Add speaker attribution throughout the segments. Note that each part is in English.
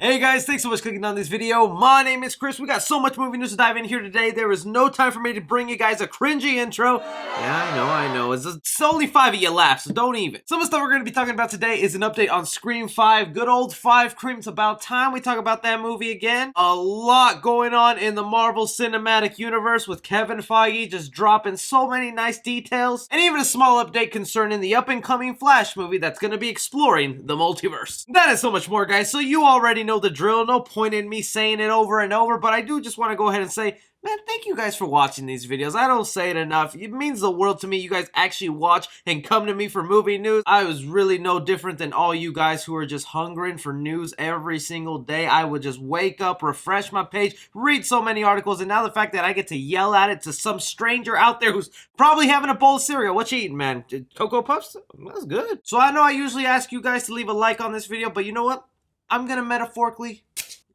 Speaker 1: Hey guys, thanks so much for clicking on this video. My name is Chris. We got so much movie news to dive in here today. There is no time for me to bring you guys a cringy intro. Yeah, I know. It's only 5 of you left, so don't even. Some of the stuff we're going to be talking about today is an update on Scream 5. Good old 5 Creams. About time we talk about that movie again. A lot going on in the Marvel Cinematic Universe with Kevin Feige just dropping so many nice details. And even a small update concerning the up-and-coming Flash movie that's going to be exploring the multiverse. That is so much more, guys, so you already know the drill. No point in me saying it over and over, but I do just want to go ahead and say, man, thank you guys for watching these videos. I don't say it enough. It means the world to me. You guys actually watch and come to me for movie news. I was really no different than all you guys who are just hungering for news every single day. I would just wake up, refresh my page, read so many articles, and now the fact that I get to yell at it to some stranger out there who's probably having a bowl of cereal. What you eating, man? Cocoa Puffs? That's good. So I know I usually ask you guys to leave a like on this video, but you know what? I'm gonna metaphorically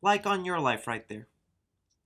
Speaker 1: like on your life right there.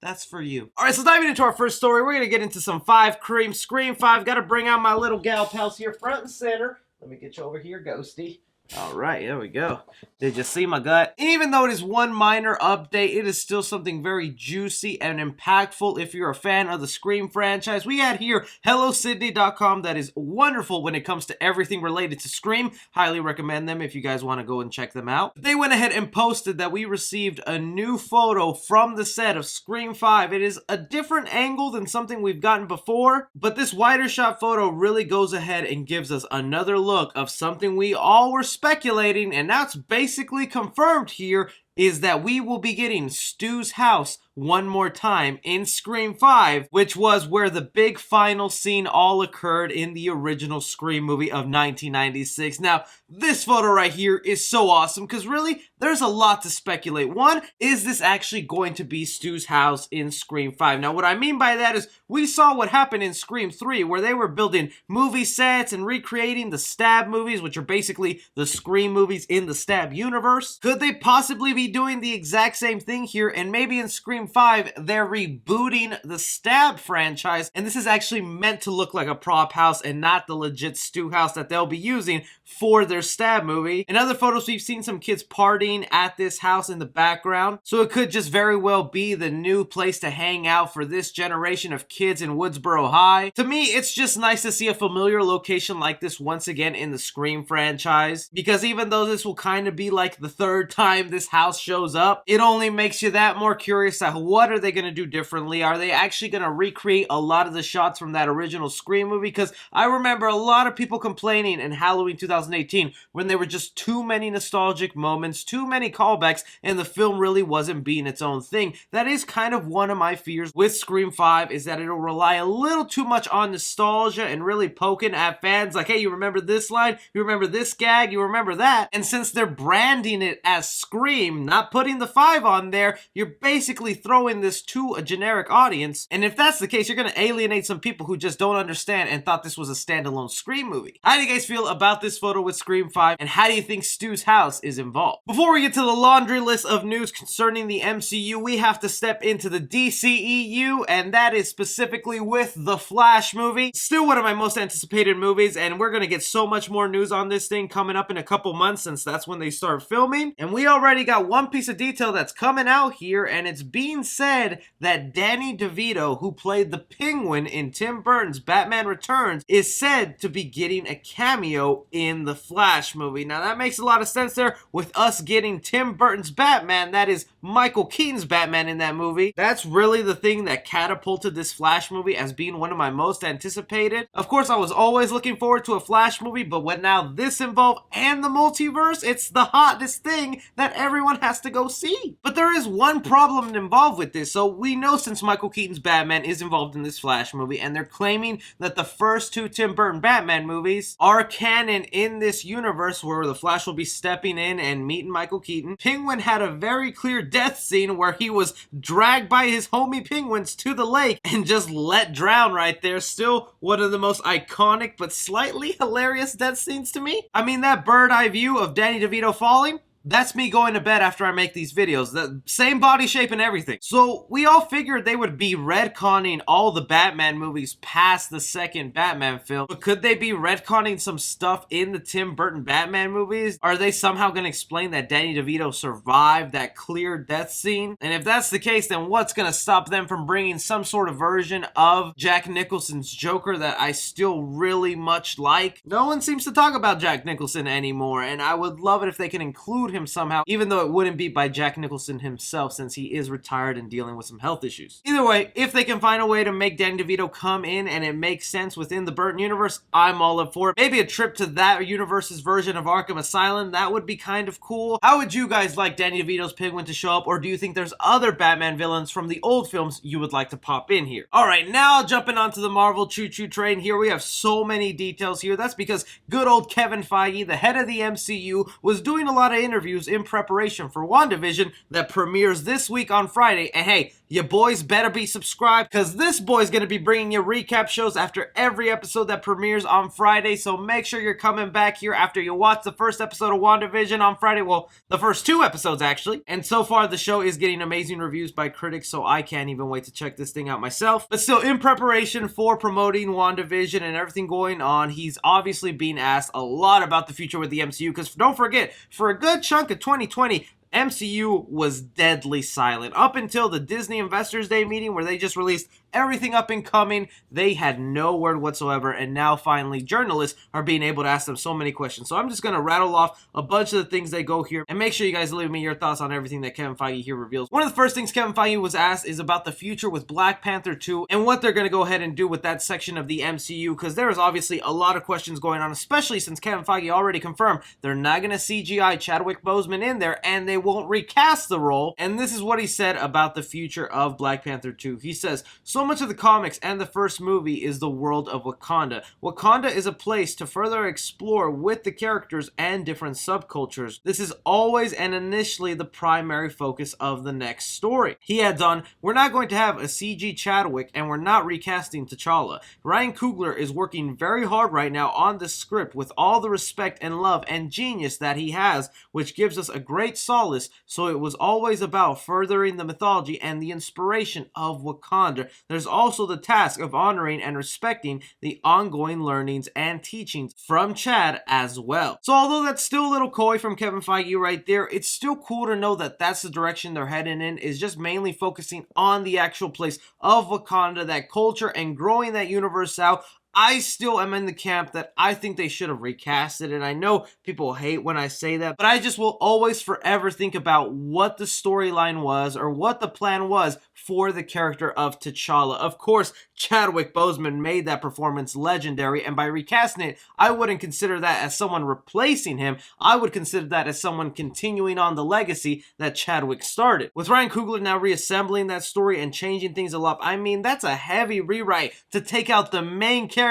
Speaker 1: That's for you. Alright, so diving into our first story, we're gonna get into some 5 Cream. Scream 5. Gotta bring out my little gal pals here front and center. Let me get you over here, Ghosty. Alright, there we go. Did you see my gut? Even though it is one minor update, it is still something very juicy and impactful if you're a fan of the Scream franchise. We had here HelloSydney.com that is wonderful when it comes to everything related to Scream. Highly recommend them if you guys want to go and check them out. They went ahead and posted that we received a new photo from the set of Scream 5. It is a different angle than something we've gotten before, but this wider shot photo really goes ahead and gives us another look of something we all were speculating, and now it's basically confirmed here, is that we will be getting Stu's house one more time in Scream 5, which was where the big final scene all occurred in the original Scream movie of 1996. Now, this photo right here is so awesome because really, there's a lot to speculate. One, is this actually going to be Stu's house in Scream 5? Now, what I mean by that is we saw what happened in Scream 3 where they were building movie sets and recreating the Stab movies, which are basically the Scream movies in the Stab universe. Could they possibly be doing the exact same thing here, and maybe in Scream 5 they're rebooting the Stab franchise and this is actually meant to look like a prop house and not the legit Stu house that they'll be using for their Stab movie. In other photos we've seen some kids partying at this house in the background, so it could just very well be the new place to hang out for this generation of kids in Woodsboro High. To me, it's just nice to see a familiar location like this once again in the Scream franchise, because even though this will kind of be like the third time this house shows up, it only makes you that more curious at what are they going to do differently. Are they actually going to recreate a lot of the shots from that original Scream movie? Because I remember a lot of people complaining in Halloween 2018 when there were just too many nostalgic moments, too many callbacks, and the film really wasn't being its own thing. That is kind of one of my fears with Scream 5, is that it'll rely a little too much on nostalgia and really poking at fans like, hey, you remember this line? You remember this gag? You remember that? And since they're branding it as Scream, not putting the 5 on there, you're basically throwing this to a generic audience. And if that's the case, you're going to alienate some people who just don't understand and thought this was a standalone Scream movie. How do you guys feel about this photo with Scream 5? And how do you think Stu's house is involved? Before we get to the laundry list of news concerning the MCU, we have to step into the DCEU, and that is specifically with the Flash movie. Still one of my most anticipated movies, and we're going to get so much more news on this thing coming up in a couple months since that's when they start filming. And we already got one piece of detail that's coming out here, and it's being said that Danny DeVito, who played the Penguin in Tim Burton's Batman Returns, is said to be getting a cameo in the Flash movie. Now that makes a lot of sense there with us getting Tim Burton's Batman, that is Michael Keaton's Batman in that movie. That's really the thing that catapulted this Flash movie as being one of my most anticipated. Of course, I was always looking forward to a Flash movie, but when now this involved and the multiverse, it's the hottest thing that everyone has to go see. But there is one problem involved with this. So we know since Michael Keaton's Batman is involved in this Flash movie, and they're claiming that the first 2 Tim Burton Batman movies are canon in this universe where the Flash will be stepping in and meeting Michael Keaton. Penguin had a very clear death scene where he was dragged by his homie penguins to the lake and just let drown right there. Still one of the most iconic but slightly hilarious death scenes to me. I mean, that bird eye view of Danny DeVito falling, That's me going to bed after I make these videos. The same body shape and everything. So we all figured they would be retconning all the Batman movies past the second Batman film. But could they be retconning some stuff in the Tim Burton Batman movies? Are they somehow going to explain that Danny DeVito survived that clear death scene? And if that's the case, then what's going to stop them from bringing some sort of version of Jack Nicholson's Joker that I still really much like? No one seems to talk about Jack Nicholson anymore, and I would love it if they can include him somehow, even though it wouldn't be by Jack Nicholson himself since he is retired and dealing with some health issues. Either way, if they can find a way to make Danny DeVito come in and it makes sense within the Burton universe, I'm all up for it. Maybe a trip to that universe's version of Arkham Asylum, that would be kind of cool. How would you guys like Danny DeVito's Penguin to show up, or do you think there's other Batman villains from the old films you would like to pop in here? Alright, now jumping onto the Marvel choo-choo train here, we have so many details here. That's because good old Kevin Feige, the head of the MCU, was doing a lot of interviews in preparation for WandaVision that premieres this week on Friday. And hey, you boys better be subscribed, because this boy's going to be bringing you recap shows after every episode that premieres on Friday. So make sure you're coming back here after you watch the first episode of WandaVision on Friday. Well, the first 2 episodes actually. And so far the show is getting amazing reviews by critics, so I can't even wait to check this thing out myself. But still, in preparation for promoting WandaVision and everything going on, he's obviously being asked a lot about the future with the MCU, because don't forget, for a good chunk of 2020, MCU was deadly silent. Up until the Disney Investors Day meeting where they just released everything up and coming, they had no word whatsoever, and now finally journalists are being able to ask them so many questions. So I'm just going to rattle off a bunch of the things they go here, and make sure you guys leave me your thoughts on everything that Kevin Feige here reveals. One of the first things Kevin Feige was asked is about the future with Black Panther 2 and what they're going to go ahead and do with that section of the MCU, because there is obviously a lot of questions going on, especially since Kevin Feige already confirmed they're not going to CGI Chadwick Boseman in there, and they won't recast the role. And this is what he said about the future of Black Panther 2. He says, so much of the comics and the first movie is the world of Wakanda. Wakanda is a place to further explore with the characters and different subcultures. This is always and initially the primary focus of the next story. He adds on, we're not going to have a CG Chadwick and we're not recasting T'Challa. Ryan Coogler is working very hard right now on the script with all the respect and love and genius that he has, which gives us a great solace. So it was always about furthering the mythology and the inspiration of Wakanda. There's also the task of honoring and respecting the ongoing learnings and teachings from Chad as well. So although that's still a little coy from Kevin Feige right there, it's still cool to know that that's the direction they're heading in, is just mainly focusing on the actual place of Wakanda, that culture, and growing that universe out. I still am in the camp that I think they should have recast it, and I know people hate when I say that, but I just will always forever think about what the storyline was or what the plan was for the character of T'Challa. Of course, Chadwick Boseman made that performance legendary, and by recasting it, I wouldn't consider that as someone replacing him. I would consider that as someone continuing on the legacy that Chadwick started. With Ryan Coogler now reassembling that story and changing things a lot, I mean, that's a heavy rewrite to take out the main character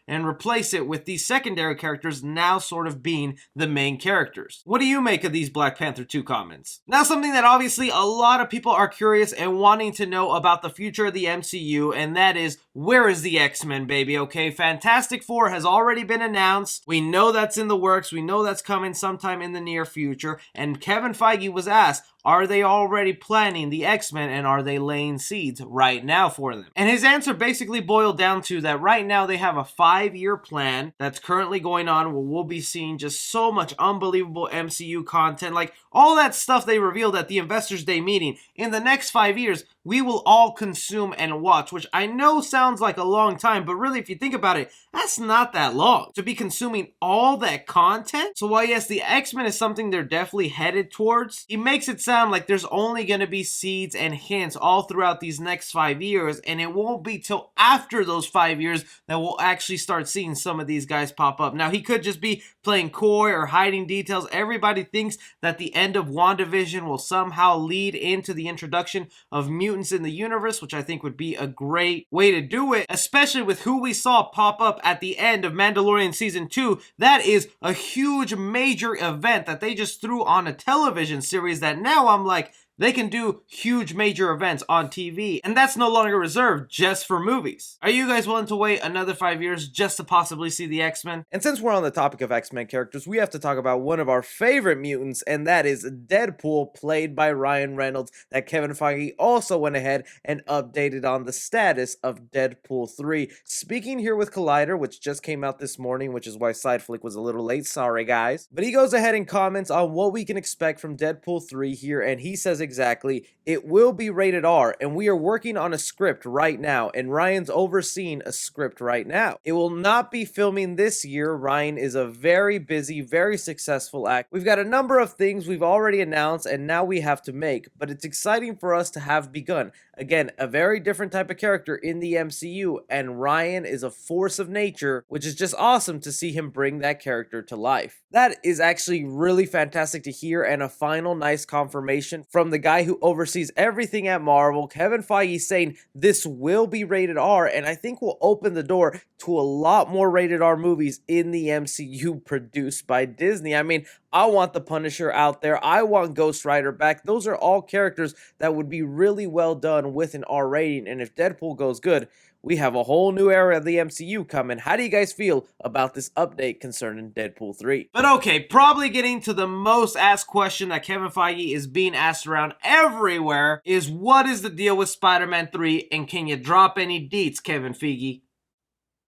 Speaker 1: and replace it with these secondary characters now sort of being the main characters. What do you make of these Black Panther 2 comments? Now, something that obviously a lot of people are curious and wanting to know about the future of the MCU, and that is, where is the X-Men, baby? Okay, Fantastic Four has already been announced. We know that's in the works. We know that's coming sometime in the near future. And Kevin Feige was asked, are they already planning the X-Men, and are they laying seeds right now for them? And his answer basically boiled down to that right now they have a 5-year plan that's currently going on where we'll be seeing just so much unbelievable MCU content. Like all that stuff they revealed at the Investors Day meeting. In the next 5 years, we will all consume and watch, which I know sounds like a long time, but really if you think about it, that's not that long to be consuming all that content. So while yes, the X-Men is something they're definitely headed towards, he makes it sound like there's only going to be seeds and hints all throughout these next 5 years, and it won't be till after those 5 years that we'll actually start seeing some of these guys pop up. Now, he could just be playing coy or hiding details. Everybody thinks that the end of WandaVision will somehow lead into the introduction of mutants in the universe, which I think would be a great way to do it, especially with who we saw pop up at the end of Mandalorian Season 2. That is a huge major event that they just threw on a television series that now I'm like, They can do huge major events on TV, and that's no longer reserved just for movies. Are you guys willing to wait another 5 years just to possibly see the X-Men? And since we're on the topic of X-Men characters, we have to talk about one of our favorite mutants, and that is Deadpool, played by Ryan Reynolds, that Kevin Feige also went ahead and updated on the status of Deadpool 3. Speaking here with Collider, which just came out this morning, which is why Sideflick was a little late, sorry guys. But he goes ahead and comments on what we can expect from Deadpool 3 here, and he says exactly, it will be rated R, and we are working on a script right now, and Ryan's overseeing a script right now. It will not be filming this year. Ryan is a very busy, very successful actor. We've got a number of things we've already announced, and now we have to make, but it's exciting for us to have begun. Again, a very different type of character in the MCU, and Ryan is a force of nature, which is just awesome to see him bring that character to life. That is actually really fantastic to hear, and a final nice confirmation from the guy who oversees everything at Marvel, Kevin Feige, saying this will be rated R, and I think will open the door to a lot more rated R movies in the MCU produced by Disney. I mean, I want the Punisher out there. I want Ghost Rider back. Those are all characters that would be really well done with an R rating, and if Deadpool goes good, we have a whole new era of the MCU coming. How do you guys feel about this update concerning Deadpool 3? But okay, probably getting to the most asked question that Kevin Feige is being asked around everywhere is, what is the deal with Spider-Man 3, and can you drop any deets, Kevin Feige?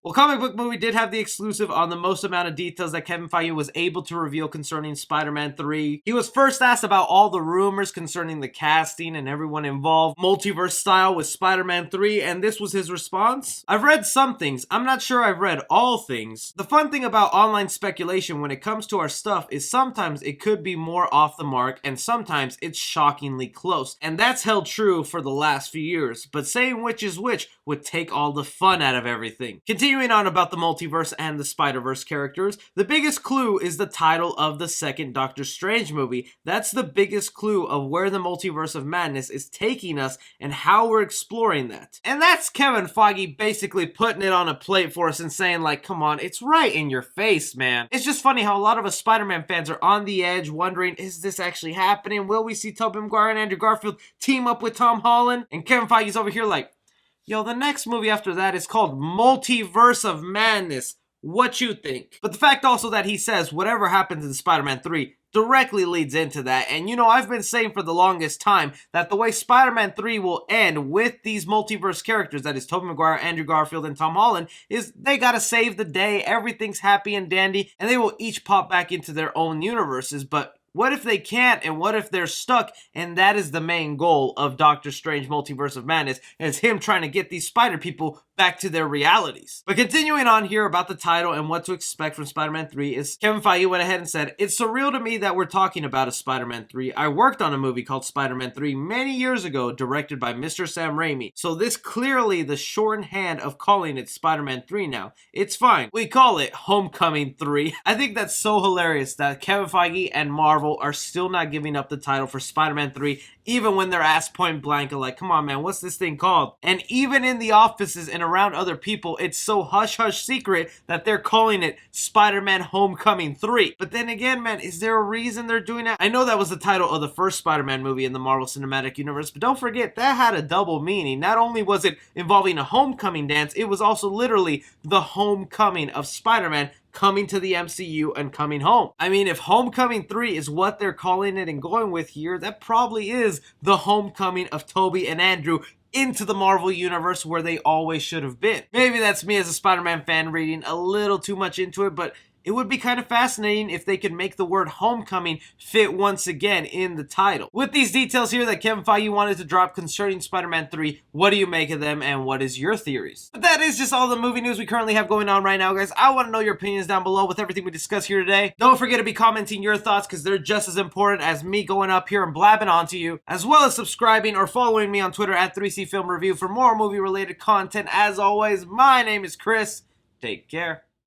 Speaker 1: Well, Comic Book Movie did have the exclusive on the most amount of details that Kevin Feige was able to reveal concerning Spider-Man 3. He was first asked about all the rumors concerning the casting and everyone involved, multiverse style with Spider-Man 3, and this was his response. I've read some things. I'm not sure I've read all things. The fun thing about online speculation when it comes to our stuff is sometimes it could be more off the mark, and sometimes it's shockingly close. And that's held true for the last few years, but saying which is which would take all the fun out of everything. Continuing on about the multiverse and the Spider-Verse characters, the biggest clue is the title of the second Doctor Strange movie. That's the biggest clue of where the multiverse of madness is taking us and how we're exploring that. And that's Kevin Feige basically putting it on a plate for us and saying, like, come on, it's right in your face, man. It's just funny how a lot of us Spider-Man fans are on the edge wondering, is this actually happening? Will we see Tobey Maguire and Andrew Garfield team up with Tom Holland? And Kevin Feige's over here like, yo, the next movie after that is called Multiverse of Madness. What you think? But the fact also that he says whatever happens in Spider-Man 3 directly leads into that. And you know, I've been saying for the longest time that the way Spider-Man 3 will end with these multiverse characters, that is Tobey Maguire, Andrew Garfield, and Tom Holland, is they gotta save the day, everything's happy and dandy, and they will each pop back into their own universes. But what if they can't, and what if they're stuck? And that is the main goal of Doctor Strange Multiverse of Madness, and it's him trying to get these spider people back to their realities. But continuing on here about the title and what to expect from Spider-Man 3 is Kevin Feige went ahead and said, it's surreal to me that we're talking about a Spider-Man 3. I worked on a movie called Spider-Man 3 many years ago, directed by Mr. Sam Raimi. So this clearly the shorthand of calling it Spider-Man 3 now. It's fine. We call it Homecoming 3. I think that's so hilarious that Kevin Feige and Marvel are still not giving up the title for Spider-Man 3, even when they're asked point blank, like, come on, man, what's this thing called? And even in the offices and around other people, it's so hush-hush secret that they're calling it Spider-Man Homecoming 3. But then again, man, is there a reason they're doing that? I know that was the title of the first Spider-Man movie in the Marvel Cinematic Universe, but don't forget, that had a double meaning. Not only was it involving a homecoming dance, it was also literally the homecoming of Spider-Man coming to the MCU and coming home. I mean, if Homecoming 3 is what they're calling it and going with here, that probably is the homecoming of Tobey and Andrew into the Marvel Universe where they always should have been. Maybe that's me as a Spider-Man fan reading a little too much into it, but it would be kind of fascinating if they could make the word homecoming fit once again in the title. With these details here that Kevin Feige wanted to drop concerning Spider-Man 3, what do you make of them and what is your theories? But that is just all the movie news we currently have going on right now, guys. I want to know your opinions down below with everything we discussed here today. Don't forget to be commenting your thoughts because they're just as important as me going up here and blabbing onto you, as well as subscribing or following me on Twitter at 3C Film Review for more movie related content. As always, my name is Chris. Take care.